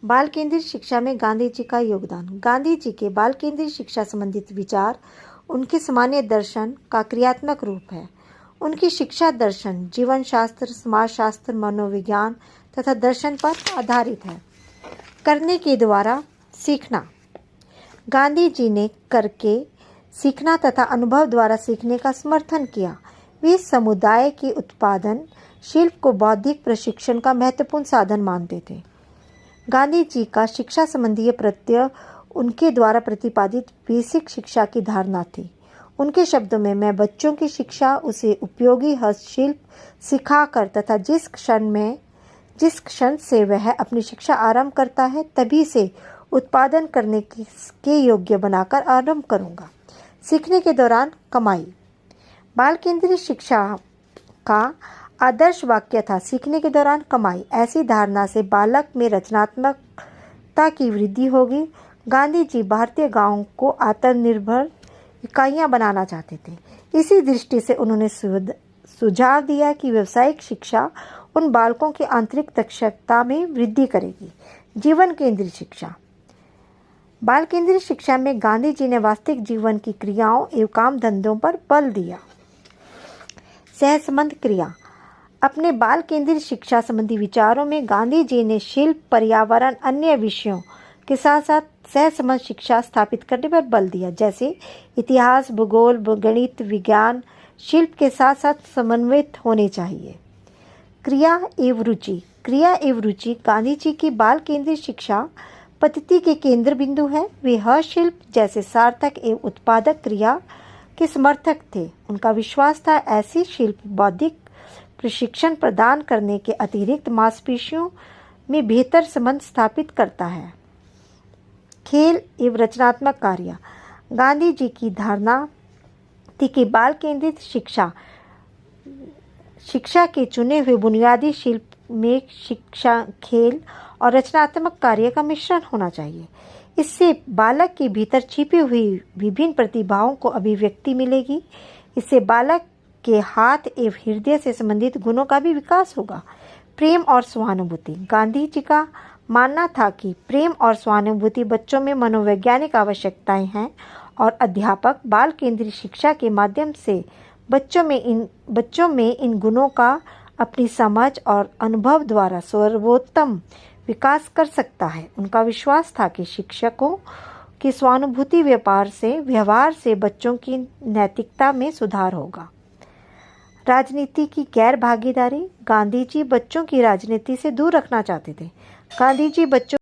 बाल केंद्रित शिक्षा में गांधी जी का योगदान। गांधी जी के बाल केंद्रित शिक्षा संबंधित विचार उनके सामान्य दर्शन का क्रियात्मक रूप है। उनकी शिक्षा दर्शन जीवन शास्त्र, समाजशास्त्र, मनोविज्ञान तथा दर्शन पर आधारित है। करने के द्वारा सीखना। गांधी जी ने करके सीखना तथा अनुभव द्वारा सीखने का समर्थन किया। वे समुदाय के उत्पादन शिल्प को बौद्धिक प्रशिक्षण का महत्वपूर्ण साधन मानते थे। गांधी जी का शिक्षा संबंधी प्रत्यय उनके द्वारा प्रतिपादित बेसिक शिक्षा की धारणा थी। उनके शब्दों में, मैं बच्चों की शिक्षा उसे उपयोगी हस्तशिल्प सिखाकर तथा जिस क्षण से वह अपनी शिक्षा आरंभ करता है तभी से उत्पादन करने के योग्य बनाकर आरंभ करूंगा। सीखने के दौरान कमाई। बाल केंद्रित शिक्षा का आदर्श वाक्य था, सीखने के दौरान कमाई। ऐसी धारणा से बालक में रचनात्मकता की वृद्धि होगी। गांधी जी भारतीय गांवों को आत्मनिर्भर इकाइयां बनाना चाहते थे। इसी दृष्टि से उन्होंने सुझाव दिया कि व्यावसायिक शिक्षा उन बालकों की आंतरिक दक्षता में वृद्धि करेगी। जीवन केंद्रित शिक्षा। बाल केंद्रित शिक्षा में गांधी जी ने वास्तविक जीवन की क्रियाओं एवं काम धंधों पर बल दिया। सहसंबंध क्रिया। अपने बाल केंद्रित शिक्षा संबंधी विचारों में गांधी जी ने शिल्प, पर्यावरण, अन्य विषयों के साथ साथ सहसंबंध शिक्षा स्थापित करने पर बल दिया, जैसे इतिहास, भूगोल, गणित, विज्ञान शिल्प के साथ साथ समन्वित होने चाहिए। क्रिया एवं रुचि। क्रिया एवं रुचि गांधी जी की बाल केंद्रित शिक्षा पद्धति के केंद्र बिंदु है। वे हस्तशिल्प जैसे सार्थक एवं उत्पादक क्रिया के समर्थक थे। उनका विश्वास था ऐसी शिल्प बौद्धिक प्रशिक्षण प्रदान करने के अतिरिक्त मांसपेशियों में बेहतर संबंध स्थापित करता है। खेल एवं रचनात्मक कार्य। गांधी जी की धारणा थी कि बाल केंद्रित शिक्षा के चुने हुए बुनियादी शिल्प में शिक्षा, खेल और रचनात्मक कार्य का मिश्रण होना चाहिए। इससे बालक के भीतर छिपी हुई विभिन्न प्रतिभाओं को अभिव्यक्ति मिलेगी। इससे बालक के हाथ एवं हृदय से संबंधित गुणों का भी विकास होगा। प्रेम और सहानुभूति। गांधी जी का मानना था कि प्रेम और सहानुभूति बच्चों में मनोवैज्ञानिक आवश्यकताएं हैं और अध्यापक बाल केंद्रित शिक्षा के माध्यम से बच्चों में इन गुणों का अपनी समझ और अनुभव द्वारा सर्वोत्तम विकास कर सकता है। उनका विश्वास था कि शिक्षकों की सहानुभूति व्यवहार से बच्चों की नैतिकता में सुधार होगा। राजनीति की गैर भागीदारी। गांधी जी बच्चों की राजनीति से दूर रखना चाहते थे। गांधी जी बच्चों